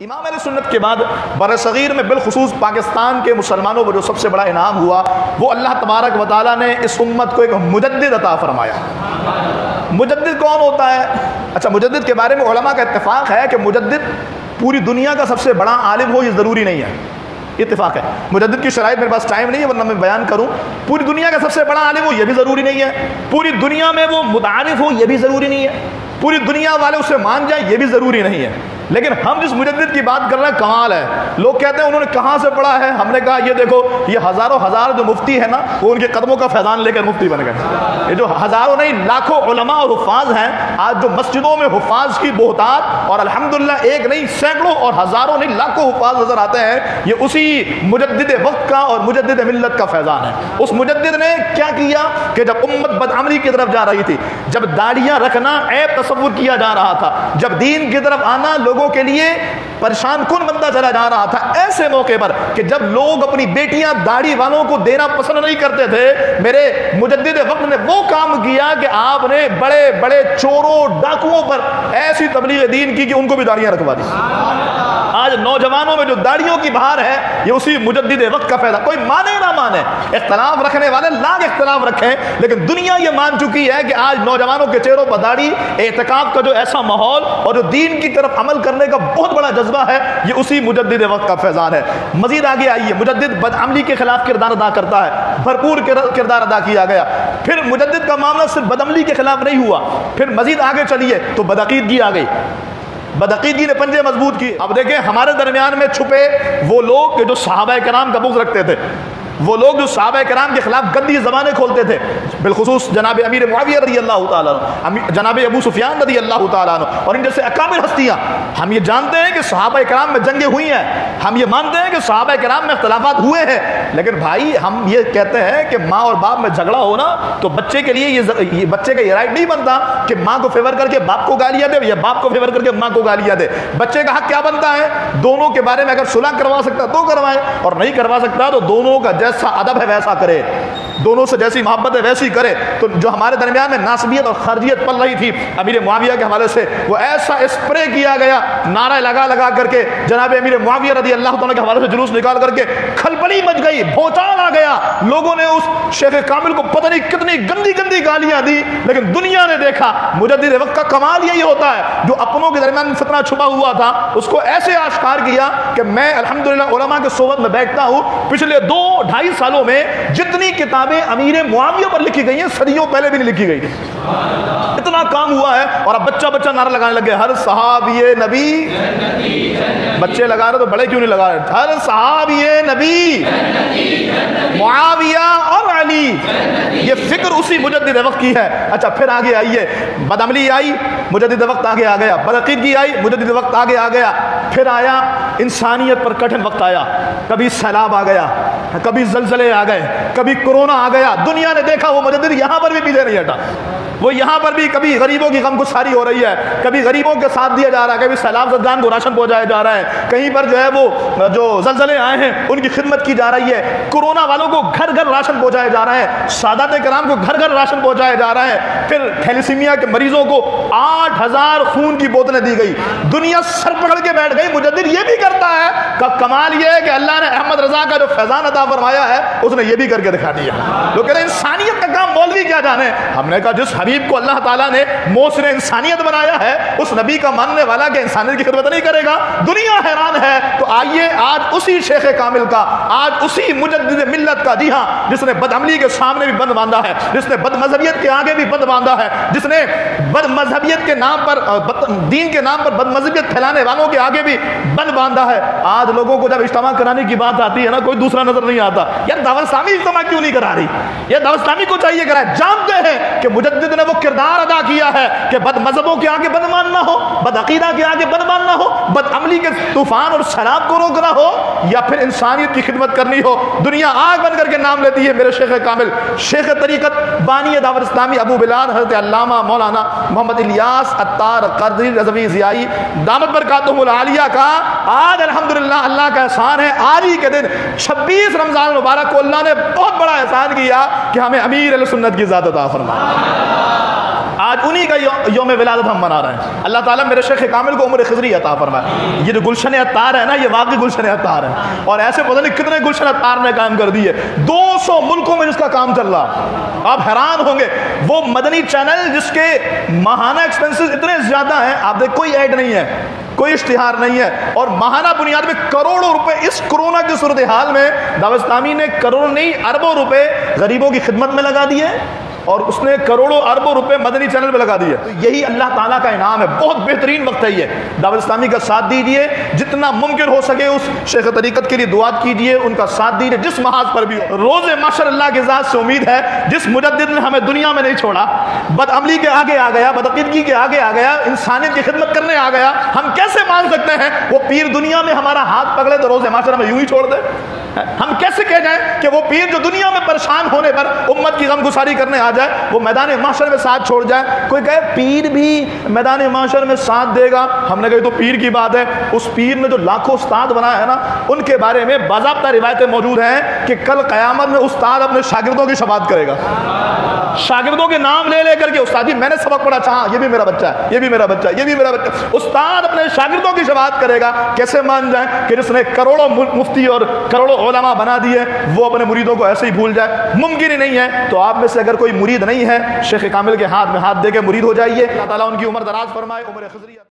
امام اہل سنت کے بعد برصغیر میں بالخصوص پاکستان کے مسلمانوں کو جو سب سے بڑا انعام ہوا وہ اللہ تبارک و تعالیٰ نے اس امت کو ایک مجدد عطا فرمایا۔ مجدد کون ہوتا ہے؟ اچھا، مجدد کے بارے میں علماء کا اتفاق ہے کہ مجدد پوری دنیا کا سب سے بڑا عالم ہو یہ ضروری نہیں ہے، اتفاق ہے۔ مجدد کی شرائط میرے پاس ٹائم نہیں ہے ورنہ میں بیان کروں۔ پوری دنیا کا سب سے بڑا عالم ہو یہ بھی ضروری نہیں ہے، پوری دنیا میں وہ متعارف ہو یہ بھی ضروری نہیں ہے، پوری دنیا والے اسے مان جائیں یہ بھی ضروری نہیں ہے۔ لیکن ہم جس مجدد کی بات کر رہے ہیں کمال ہے۔ لوگ کہتے ہیں انہوں نے کہاں سے پڑھا ہے؟ ہم نے کہا یہ دیکھو، یہ ہزاروں ہزار جو مفتی ہے نا وہ ان کے قدموں کا فیضان لے کر مفتی بن گئے۔ یہ جو ہزاروں نہیں لاکھوں علماء اور حفاظ ہیں، آج جو مسجدوں میں حفاظ کی بہتات اور الحمدللہ ایک نہیں سینکڑوں اور ہزاروں نہیں لاکھوں حفاظ نظر آتے ہیں، یہ اسی مجدد وقت کا اور مجدد ملت کا فیضان ہے۔ اس مجدد نے کیا کیا کہ جب امت بدعملی کی طرف جا رہی تھی، جب داڑیاں رکھنا عیب تصور کیا جا رہا تھا، جب دین کی طرف آنا لوگوں کے لیے پریشان کن بندہ چلا جا رہا تھا، ایسے موقع پر کہ جب لوگ اپنی بیٹیاں داڑھی والوں کو دینا پسند نہیں کرتے تھے، میرے مجدد وقت نے وہ کام کیا کہ آپ نے بڑے بڑے چوروں ڈاکوؤں پر ایسی تبلیغ دین کی کہ ان کو بھی داڑیاں رکھوا دی۔ آج نوجوانوں میں جو داڑھیوں کی بہار ہے یہ اسی مجدد وقت کا فائدہ۔ کوئی مانے نہ مانے، اختلاف رکھنے والے لاکھ اختلاف رکھیں، لیکن دنیا یہ مان چکی ہے کہ آج نوجوانوں کے چہروں پر داڑھی، اعتکاف کا جو ایسا ماحول اور جو دین کی طرف عمل کرنے کا بہت بڑا جذبہ ہے، یہ اسی مجدد وقت کا فیضان ہے۔ مزید آگے آئیے، مجدد بدعملی کے خلاف کردار ادا کرتا ہے، بھرپور کردار ادا کیا گیا۔ پھر مجدد کا معاملہ صرف بدعملی کے خلاف نہیں ہوا، پھر مزید آگے چلیے تو بدعقیدگی آ گئی، بدعقیدگی نے پنجے مضبوط کی۔ اب دیکھیں ہمارے درمیان میں چھپے وہ لوگ جو صحابہ کرام کا بغض رکھتے تھے، وہ لوگ جو صحابہ کرام کے خلاف گندی زبانیں کھولتے تھے، بالخصوص جناب امیر معاویہ رضی اللہ تعالیٰ عنہ، جناب ابو سفیان رضی اللہ تعالیٰ عنہ اور ان جیسے اکابر ہستیاں۔ ہم یہ جانتے ہیں کہ صحابہ کرام میں جنگیں ہوئی ہیں، ہم یہ مانتے ہیں کہ صحابہ کرام میں اختلافات ہوئے ہیں، لیکن بھائی ہم یہ کہتے ہیں کہ ماں اور باپ میں جھگڑا ہونا تو بچے کے لیے یہ بچے کا یہ رائٹ نہیں بنتا کہ ماں کو فیور کر کے باپ کو گالیاں دے یا باپ کو فیور کر کے ماں کو گالیاں دے۔ بچے کا حق کیا بنتا ہے؟ دونوں کے بارے میں اگر صلح کروا سکتا تو کروائے، اور نہیں کروا سکتا تو دونوں کا جیسا ادب ہے ویسا کرے، دونوں سے جیسی محبت ہے ویسی کرے۔ تو جو ہمارے درمیان میں ناسبیت اور خارجیت پل رہی تھی، امیر معاویہ کے حوالے سے وہ ایسا اسپرے کیا گیا، نعرہ لگا کر کے جناب امیر معاویہ رضی اللہ تعالیٰ کے حوالے سے جلوس نکال کر کے کھلبلی مچ گئی، بھونچال آ گیا، لوگوں نے اس شیخ کامل کو پتہ نہیں کتنی گندی گالیاں دی، لیکن دنیا نے دیکھا مجدد وقت کا کمال یہی ہوتا ہے، جو اپنوں کے درمیان فتنہ چھپا ہوا تھا اس کو ایسے آشکار کیا کہ میں الحمدللہ علماء کے صحبت میں بیٹھتا ہوں، پچھلے 2-2.5 سالوں میں جتنی کتابیں امیر معاویہ پر لکھی گئی ہیں صدیوں پہلے بھی نہیں لکھی گئی تھی، اتنا کام ہوا ہے۔ اور اب بچہ نعرہ لگانے لگے، ہر صحابی نبی، بچے لگا رہے تو بڑے کیوں نہیں لگا رہے؟ ہر صحابی نبی معاویہ اور علی، یہ فکر اسی مجدد وقت کی ہے۔ اچھا پھر آگے آئیے، بدعملی آئی، مجدد وقت آگے آ گیا، بدعقیدگی آئی، مجدد وقت آگے آ گیا، پھر آیا انسانیت پر کٹھن وقت آیا، کبھی سیلاب آ گیا، کبھی زلزلے آ گئے، کبھی کورونا آ گیا، دنیا نے دیکھا وہ مجدد یہاں پر بھی پیچھے نہیں ہٹا، وہ یہاں پر بھی کبھی غریبوں کی غم گساری ہو رہی ہے، کبھی غریبوں کے ساتھ دیا جا رہا ہے، کبھی سیلاب زدگان کو راشن پہنچایا جا رہا ہے، کہیں پر جو ہے وہ جو زلزلے آئے ہیں ان کی خدمت کی جا رہی ہے، کورونا والوں کو گھر گھر راشن پہنچایا جا رہا ہے، سادات کرام کو گھر گھر راشن پہنچایا جا رہا ہے، پھر تھیلیسیمیا کے مریضوں کو 8000 خون کی بوتلیں دی گئی، دنیا سر پکڑ کے بیٹھ گئی مجدد یہ بھی کرتا ہے۔ کا کمال یہ ہے کہ اللہ نے احمد رضا کا جو فیضان عطا فرمایا ہے اس نے یہ بھی کر کے دکھا دیا۔ لوگ کہتے ہیں انسانیت کا کام مولوی کیا جانے، ہم نے کہا جس حبیب کو اللہ تعالیٰ نے موصر انسانیت بنایا ہے اس نبی کا ماننے والا کہ انسانیت کی خدمت نہیں کرے گا؟ دنیا حیران ہے۔ تو آئیے آج اسی شیخ کامل کا، آج اسی مجدد ملت کا، جی ہاں، جس نے بدعملی کے سامنے بھی بند باندھا ہے، جس نے بد مذہبیت کے آگے بھی بند باندھا ہے، جس نے بد مذہبیت کے نام پر دین کے نام پر بد مذہبیت پھیلانے والوں کے آگے بھی بند باندھا ہے۔ آج لوگوں کو جب اجتماع کرانے کی بات آتی ہے نا کوئی دوسرا نظر نہیں آتا، یار دعوت اسلامی اجتماع کیوں نہیں کرا رہی؟ یہ دعوت اسلامی کو چاہیے کرائے۔ جانتے ہیں کہ مجدد نے وہ کردار ادا کیا ہے کہ بد مذہبوں کے آگے بد ماننا ہو، بد عقیدہ کے آگے بد ماننا ہو، بد عملی کے طوفان اور سیلاب کو روکنا ہو، یا پھر انسانیت کی خدمت کرنی ہو۔ دنیا آگ بن کر کے نام لیتی ہے میرے شیخ کامل، شیخ طریقت، بانی دعوت اسلامی ابو بلال حضرت علامہ مولانا محمد الیاس عطار قادری رضوی ضیائی دامت برکاتہم العالیہ کا آج الحمدللہ اللہ کا احسان ہے، آج ہی کے دن 26 رمضان المبارک کو اللہ نے بہت بڑا احسان کیا کہ ہمیں امیر اہل سنت کی ذات عطا فرمائی۔ آج انہی کا یوم ولادت ہم منا رہے ہیں. اللہ تعالیٰ میرے شیخ کامل کو عمر خضری عطا فرمائے. یہ جو گلشن عطار ہے نا, یہ واقعی گلشن عطار ہے, اور ایسے پتہ نہیں کتنے گلشن عطار نے کام کر دیے. 200 ملکوں میں اس کا کام چل رہا. آپ حیران ہوں گے, وہ مدنی چینل جس کے ماہانہ ایکسپنسز اتنے زیادہ ہیں, آپ دیکھ کوئی ایڈ نہیں ہے, کوئی اشتہار نہیں ہے, اور ماہانہ بنیاد میں کروڑوں روپے اس کورونا کی صورتحال میں دعوت اسلامی نے کروڑوں نہیں اربوں روپے غریبوں کی خدمت میں لگا دیے, اور اس نے کروڑوں اربوں روپے مدنی چینل پہ لگا دیے. تو یہی اللہ تعالیٰ کا انعام ہے. بہت بہترین وقت ہے یہ. دعوت اسلامی کا ساتھ دیجیے, جتنا ممکن ہو سکے اس شیخ طریقت کے لیے دعات کیجیے, ان کا ساتھ دیجیے جس محاذ پر بھی ہو. روز محشر اللہ کی ذات سے امید ہے, جس مجدد نے ہمیں دنیا میں نہیں چھوڑا, بد عملی کے آگے آ گیا, بدعقیدگی کے آگے آ گیا, انسانیت کی خدمت کرنے آ گیا, ہم کیسے مان سکتے ہیں وہ پیر دنیا میں ہمارا ہاتھ پکڑے تو روز محشر ہمیں یوں ہی چھوڑ دے؟ ہم کیسے کہہ جائیں کہ وہ پیر جو دنیا میں پریشان ہونے پر امت کی غم گساری کرنے آ جائے, وہ میدان محشر میں ساتھ چھوڑ جائے؟ کوئی کہے پیر بھی میدان محشر میں ساتھ دے گا, ہم نے کہا تو پیر کی بات ہے. اس پیر نے جو لاکھوں استاد بنایا ہے نا, ان کے بارے میں باضابطہ روایتیں موجود ہیں کہ کل قیامت میں استاد اپنے شاگردوں کی شفاعت کرے گا. شاگردوں کے نام لے لے کر کے, استاد جی میں نے سبق پڑھا, ہاں یہ بھی میرا بچہ ہے, یہ بھی میرا بچہ ہے, یہ بھی میرا بچہ ہے. استاد اپنے شاگردوں کی شفاعت کرے گا. کیسے مان جائیں کہ جس نے کروڑوں مفتی اور کروڑوں علماء بنا دیے, وہ اپنے مریدوں کو ایسے ہی بھول جائے؟ ممکن ہی نہیں ہے. تو آپ میں سے اگر کوئی مرید نہیں ہے, شیخ کامل کے ہاتھ میں ہاتھ دے کے مرید ہو جائیے. اللہ تعالیٰ ان کی عمر دراز فرمائے. عمر خضری